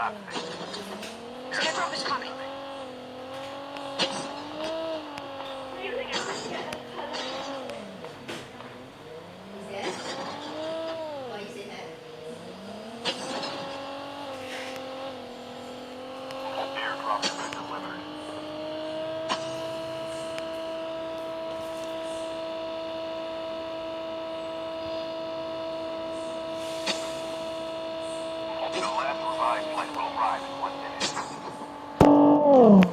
lab space. Airdrop is coming. Airdrop has been delivered. The last revived flight will arrive in 1 minute.